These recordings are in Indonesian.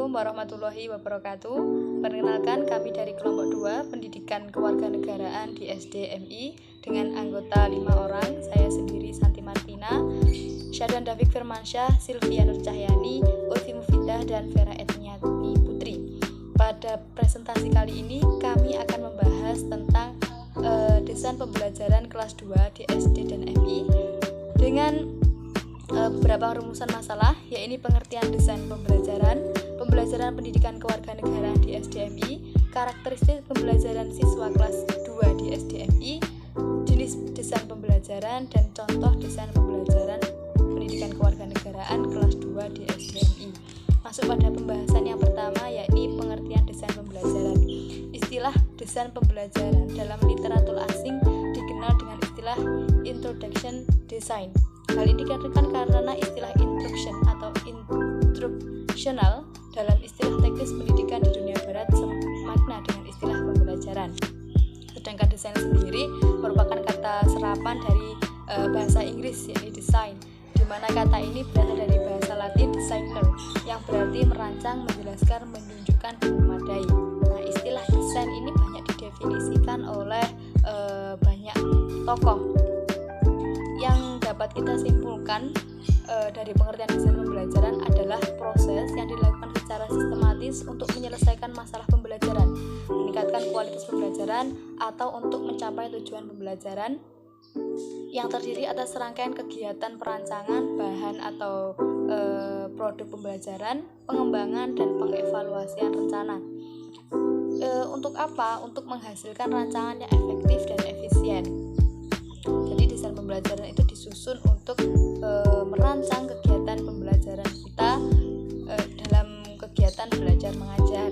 Assalamualaikum warahmatullahi wabarakatuh. Perkenalkan, kami dari kelompok 2 Pendidikan Kewarganegaraan di SDMI dengan anggota 5 orang. Saya sendiri Santi Martina, Syahdan David Firmansyah, Sylvia Nur Cahyani, Ulfi Mufidah, dan Vera Etniati Putri. Pada presentasi kali ini kami akan membahas tentang desain pembelajaran kelas 2 di SD dan MI dengan beberapa rumusan masalah, yaitu pengertian desain pembelajaran pendidikan kewarganegaraan di SDMI, karakteristik pembelajaran siswa kelas 2 di SDMI, jenis desain pembelajaran, dan contoh desain pembelajaran pendidikan kewarganegaraan kelas 2 di SDMI. Masuk pada pembahasan yang pertama, yakni pengertian desain pembelajaran. Istilah desain pembelajaran dalam literatur asing dikenal dengan istilah introduction design. Hal ini dikarenakan karena istilah instruction atau instructional dalam istilah teknis pendidikan di dunia barat semakna dengan istilah pembelajaran. Sedangkan desain sendiri merupakan kata serapan dari bahasa Inggris, yakni design, di mana kata ini berasal dari bahasa Latin designer, yang berarti merancang, menjelaskan, menunjukkan, dan memadai. Nah, istilah desain ini banyak didefinisikan oleh banyak tokoh. Yang dapat kita simpulkan dari pengertian desain pembelajaran adalah proses yang dilakukan secara sistematis untuk menyelesaikan masalah pembelajaran, meningkatkan kualitas pembelajaran, atau untuk mencapai tujuan pembelajaran yang terdiri atas rangkaian kegiatan perancangan, bahan atau produk pembelajaran, pengembangan, dan pengevaluasian rencana. Untuk apa? Untuk menghasilkan rancangan yang efektif dan efisien. Jadi desain pembelajaran itu disusun untuk merancang kegiatan pembelajaran kita dalam kegiatan belajar mengajar.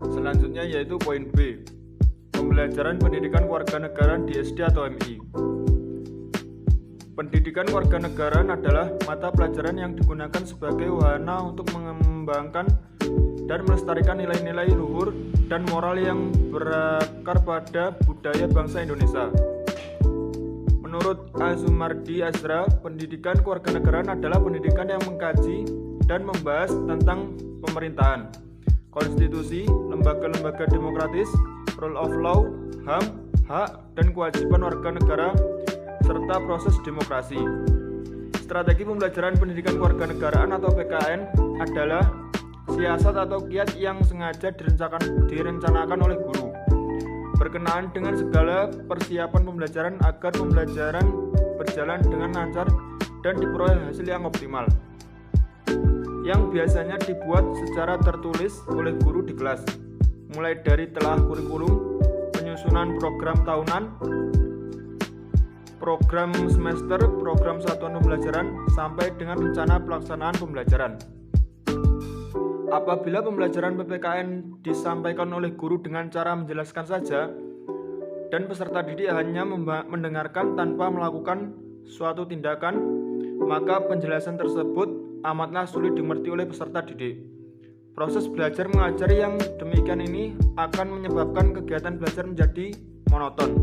Selanjutnya yaitu poin B, pembelajaran pendidikan kewarganegaraan di SD atau MI. Pendidikan kewarganegaraan adalah mata pelajaran yang digunakan sebagai wahana untuk mengembangkan dan melestarikan nilai-nilai luhur dan moral yang berakar pada budaya bangsa Indonesia. Menurut Azumardi Azra, pendidikan kewarganegaraan adalah pendidikan yang mengkaji dan membahas tentang pemerintahan, konstitusi, lembaga-lembaga demokratis, rule of law, HAM, hak dan kewajiban warga negara, serta proses demokrasi. Strategi pembelajaran pendidikan kewarganegaraan atau PKN adalah siasat atau kiat yang sengaja direncanakan oleh guru berkenaan dengan segala persiapan pembelajaran agar pembelajaran berjalan dengan lancar dan diperoleh hasil yang optimal, yang biasanya dibuat secara tertulis oleh guru di kelas, mulai dari telah kurikulum, penyusunan program tahunan, program semester, program satuan pembelajaran, sampai dengan rencana pelaksanaan pembelajaran. Apabila pembelajaran PPKN disampaikan oleh guru dengan cara menjelaskan saja dan peserta didik hanya mendengarkan tanpa melakukan suatu tindakan, maka penjelasan tersebut amatlah sulit dimengerti oleh peserta didik. Proses belajar mengajar yang demikian ini akan menyebabkan kegiatan belajar menjadi monoton,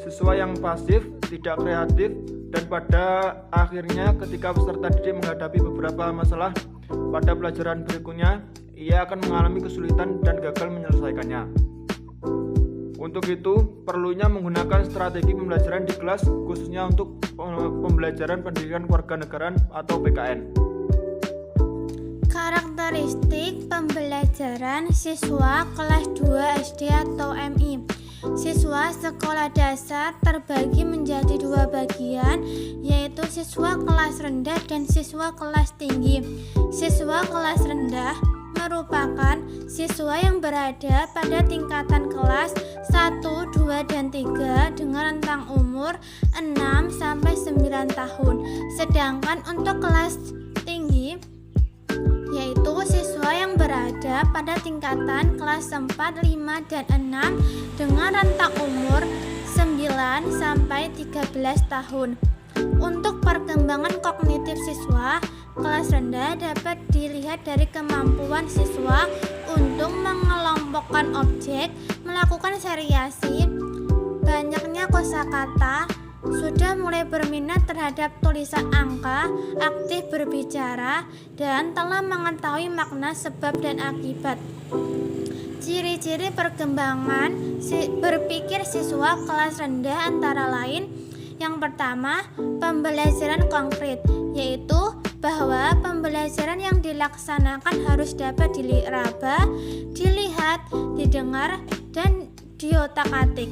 siswa yang pasif, tidak kreatif, dan pada akhirnya ketika peserta didik menghadapi beberapa masalah pada pelajaran berikutnya, ia akan mengalami kesulitan dan gagal menyelesaikannya. Untuk itu, perlunya menggunakan strategi pembelajaran di kelas, khususnya untuk pembelajaran pendidikan kewarganegaraan atau PKN. Karakteristik pembelajaran siswa kelas 2 SD atau MI. Siswa sekolah dasar terbagi menjadi 2 bagian, yaitu siswa kelas rendah dan siswa kelas tinggi. Siswa kelas rendah merupakan siswa yang berada pada tingkatan kelas 1, 2, dan 3 dengan rentang umur 6 sampai 9 tahun. Sedangkan untuk kelas tinggi yaitu siswa yang berada pada tingkatan kelas 4, 5, dan 6 dengan rentang umur 9 sampai 13 tahun. Untuk perkembangan kognitif siswa kelas rendah dapat dilihat dari kemampuan siswa untuk mengelompokkan objek, melakukan seriasi, banyaknya kosakata, sudah mulai berminat terhadap tulisan angka, aktif berbicara, dan telah mengetahui makna sebab dan akibat. Ciri-ciri perkembangan berpikir siswa kelas rendah antara lain: yang pertama, pembelajaran konkret, yaitu bahwa pembelajaran yang dilaksanakan harus dapat diraba, dilihat, didengar, dan diotak-atik.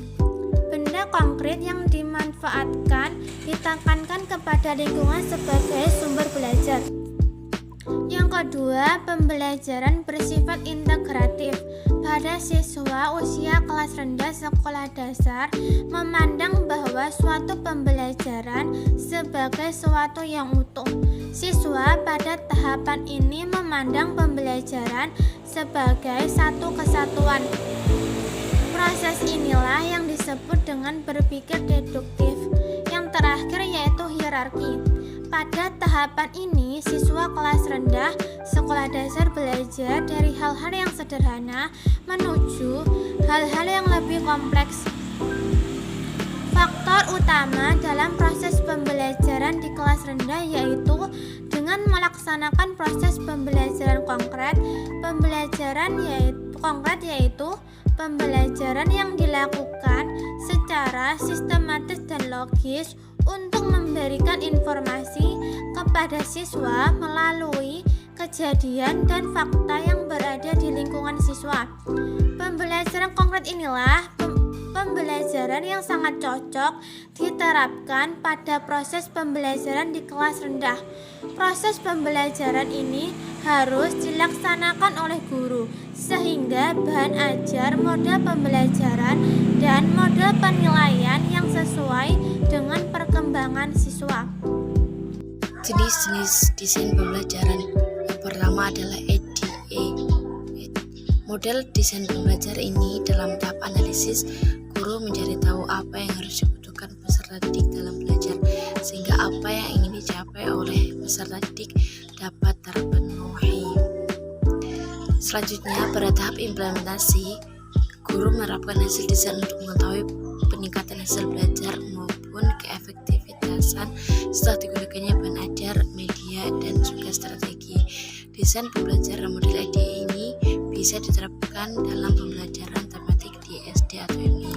Benda konkret yang dimanfaatkan ditekankan kepada lingkungan sebagai sumber belajar. Yang kedua, pembelajaran bersifat integratif. Pada siswa usia kelas rendah sekolah dasar memandang bahwa suatu pembelajaran sebagai sesuatu yang utuh. Siswa pada tahapan ini memandang pembelajaran sebagai satu kesatuan. Proses inilah yang disebut dengan berpikir deduktif. Yang terakhir yaitu hierarki. Pada tahapan ini, siswa kelas rendah sekolah dasar belajar dari hal-hal yang sederhana menuju hal-hal yang lebih kompleks. Faktor utama dalam proses pembelajaran di kelas rendah yaitu dengan melaksanakan proses pembelajaran konkret. Pembelajaran yaitu pembelajaran yang dilakukan secara sistematis dan logis untuk memberikan informasi kepada siswa melalui kejadian dan fakta yang berada di lingkungan siswa. Pembelajaran konkret inilah pembelajaran yang sangat cocok diterapkan pada proses pembelajaran di kelas rendah. Proses pembelajaran ini harus dilaksanakan oleh guru sehingga bahan ajar, model pembelajaran, dan model penilaian yang sesuai dengan perkembangan siswa. Jenis-jenis desain pembelajaran. Yang pertama adalah EDA. Model desain pembelajaran ini dalam tahap analisis, guru mencari tahu apa yang harus dibutuhkan peserta didik dalam belajar, sehingga apa yang ingin dicapai oleh peserta didik dapat terpenuhi. Selanjutnya, pada tahap implementasi, guru menerapkan hasil desain untuk mengetahui peningkatan hasil belajar maupun keefektivitasan setelah digunakannya bahan ajar, media, dan juga strategi. Desain pembelajaran model EDA ini bisa diterapkan dalam pembelajaran tematik di SD atau MI.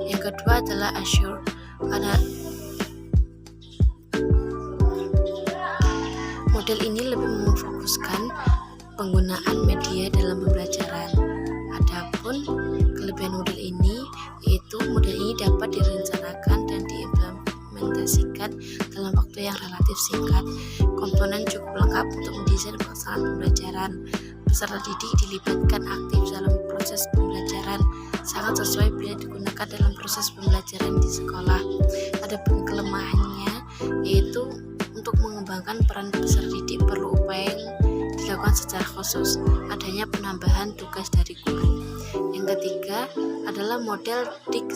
Yang kedua adalah Assure. Model ini lebih memfokuskan penggunaan media dalam pembelajaran. Adapun kelebihan model ini yaitu model ini dapat direncanakan dan diimplementasikan dalam waktu yang relatif singkat. Komponen cukup lengkap untuk mendesain pelaksanaan pembelajaran. Peserta didik dilibatkan aktif dalam proses pembelajaran, sangat sesuai bila digunakan dalam proses pembelajaran di sekolah. Adapun kelemahannya yaitu untuk mengembangkan peran peserta didik perlu upaya yang dilakukan secara khusus, adanya penambahan tugas dari guru. Yang ketiga adalah model Dig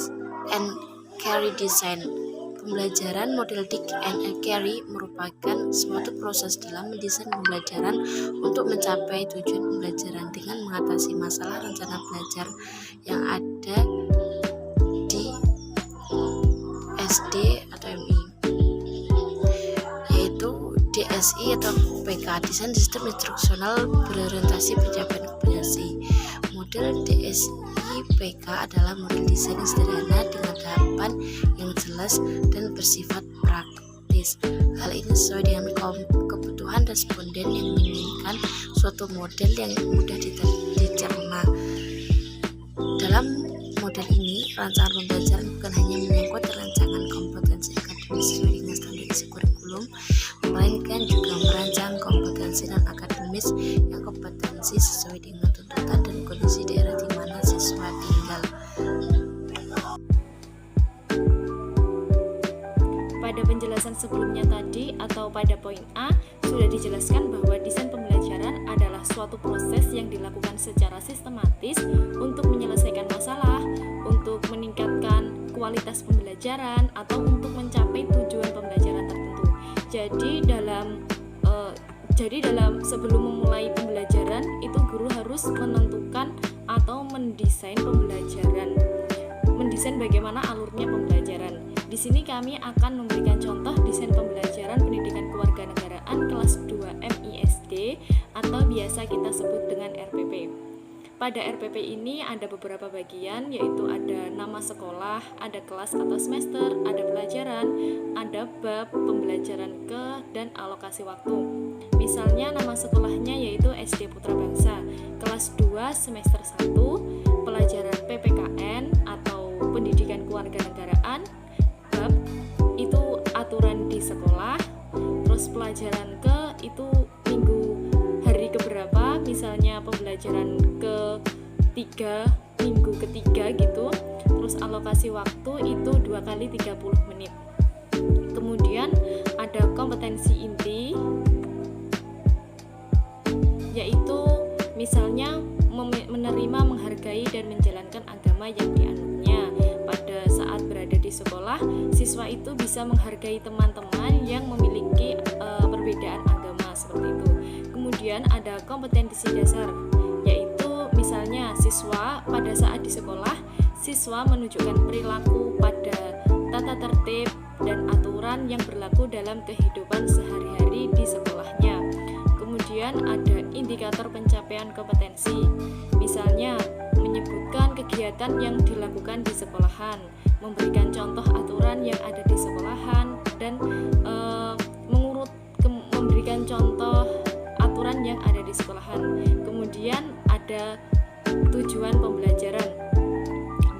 and Carry Design. Pembelajaran model Dig and Carry merupakan suatu proses dalam mendesain pembelajaran untuk mencapai tujuan pembelajaran dengan mengatasi masalah rencana belajar yang ada di SD atau MI, yaitu DSI atau PK, Desain Sistem Instruksional Berorientasi Pencapaian Kompetensi. Model DSI PK adalah model desain yang sederhana dengan tahapan yang jelas dan bersifat praktis. Hal ini sesuai dengan kebutuhan responden yang menginginkan suatu model yang mudah dicerna. Dalam model ini, rancangan pembelajaran bukan hanya menyangkut rancangan kompetensi akademis sesuai dengan standarisasi kurikulum, melainkan juga merancang kompetensi dan akademis yang kompetensi sesuai dengan tuntutan dan kondisi daerah di mana siswa tinggal. Pada penjelasan sebelumnya tadi atau pada poin A sudah dijelaskan bahwa desain pembelajaran adalah suatu proses yang dilakukan secara sistematis untuk menyelesaikan masalah, untuk meningkatkan kualitas pembelajaran atau untuk mencapai tujuan pembelajaran tertentu. Jadi dalam sebelum memulai pembelajaran itu guru harus menentukan atau mendesain pembelajaran, mendesain bagaimana alurnya pembelajaran. Di Di sini kami akan memberikan contoh desain pembelajaran pendidikan kewarganegaraan kelas 2 MISD atau biasa kita sebut dengan RPP. Pada RPP ini ada beberapa bagian, yaitu ada nama sekolah, ada kelas atau semester, ada pelajaran, ada bab, pembelajaran dan alokasi waktu. Misalnya nama sekolahnya yaitu SD Putra Bangsa, kelas 2 semester 1, pelajaran PPKN atau pendidikan kewarganegaraan, bab itu aturan di sekolah, terus pelajaran itu hari keberapa, misalnya pembelajaran minggu ketiga gitu. Terus alokasi waktu itu 2 kali 30 menit. Kemudian ada kompetensi inti, yaitu misalnya menerima, menghargai, dan menjalankan agama yang dianutnya. Pada saat berada di sekolah, siswa itu bisa menghargai teman-teman yang memiliki perbedaan agama seperti itu. Kemudian ada kompetensi dasar, yaitu misalnya siswa pada saat di sekolah, siswa menunjukkan perilaku pada tata tertib dan aturan yang berlaku dalam kehidupan sehari-hari di sekolahnya. Kemudian ada indikator pencapaian kompetensi, misalnya menyebutkan kegiatan yang dilakukan di sekolahan, memberikan contoh aturan yang ada di sekolahan, dan memberikan contoh aturan yang ada di sekolahan. Kemudian ada tujuan pembelajaran.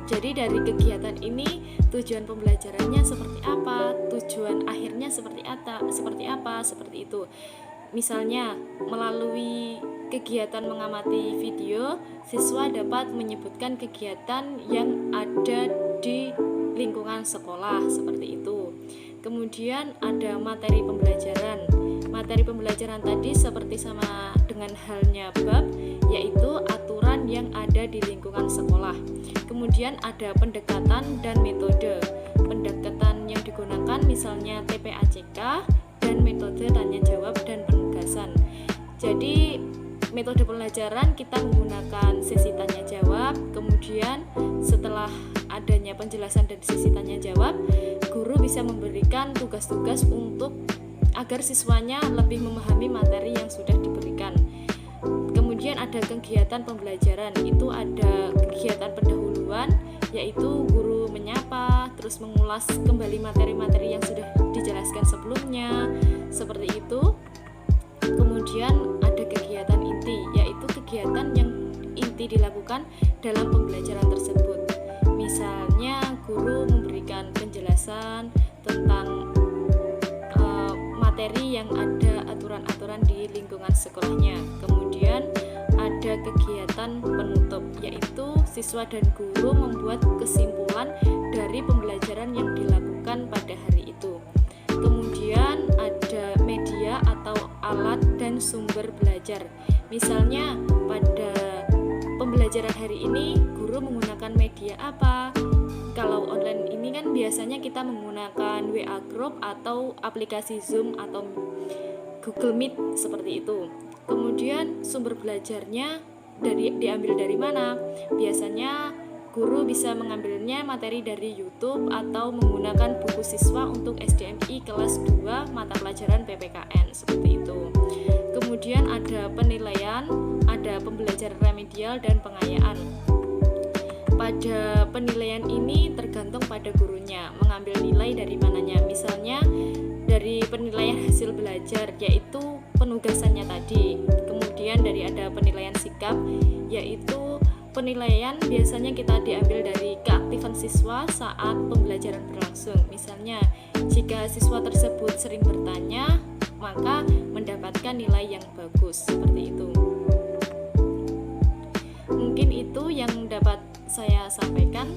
Jadi dari kegiatan ini tujuan pembelajarannya seperti apa, tujuan akhirnya seperti itu. Misalnya melalui kegiatan mengamati video, siswa dapat menyebutkan kegiatan yang ada di lingkungan sekolah seperti itu. Kemudian ada materi pembelajaran. Materi pembelajaran tadi seperti sama dengan halnya bab, yaitu aturan yang ada di lingkungan sekolah. Kemudian ada pendekatan dan metode. Pendekatan yang digunakan misalnya TPACK dan metode tanya jawab dan penugasan. Jadi metode pelajaran kita menggunakan sesi tanya jawab, kemudian setelah adanya penjelasan dan sesi tanya jawab, guru bisa memberikan tugas-tugas agar siswanya lebih memahami materi yang sudah diberikan. Kemudian ada kegiatan pembelajaran, itu ada kegiatan pendahuluan, yaitu guru menyapa, terus mengulas kembali materi-materi yang sudah dijelaskan sebelumnya, seperti itu. Kemudian ada kegiatan inti, yaitu kegiatan yang inti dilakukan dalam pembelajaran tersebut. Misalnya guru memberikan penjelasan tentang materi yang ada aturan-aturan di lingkungan sekolahnya. Kemudian ada kegiatan penutup, yaitu siswa dan guru membuat kesimpulan dari pembelajaran yang dilakukan pada hari itu. Kemudian ada media atau alat dan sumber belajar. Misalnya pada pembelajaran hari ini guru menggunakan media apa? Kalau online ini kan biasanya kita menggunakan WA Group atau aplikasi Zoom atau Google Meet seperti itu. Kemudian sumber belajarnya diambil dari mana? Biasanya guru bisa mengambilnya materi dari YouTube atau menggunakan buku siswa untuk SDMI kelas 2 mata pelajaran PPKN seperti itu. Kemudian ada penilaian, ada pembelajaran remedial dan pengayaan. Pada penilaian ini tergantung pada gurunya mengambil nilai dari mananya. Misalnya dari penilaian hasil belajar, yaitu penugasannya tadi. Kemudian ada penilaian sikap, yaitu penilaian biasanya kita diambil dari keaktifan siswa saat pembelajaran berlangsung. Misalnya jika siswa tersebut sering bertanya, maka mendapatkan nilai yang bagus seperti itu. Mungkin itu yang dapat saya sampaikan.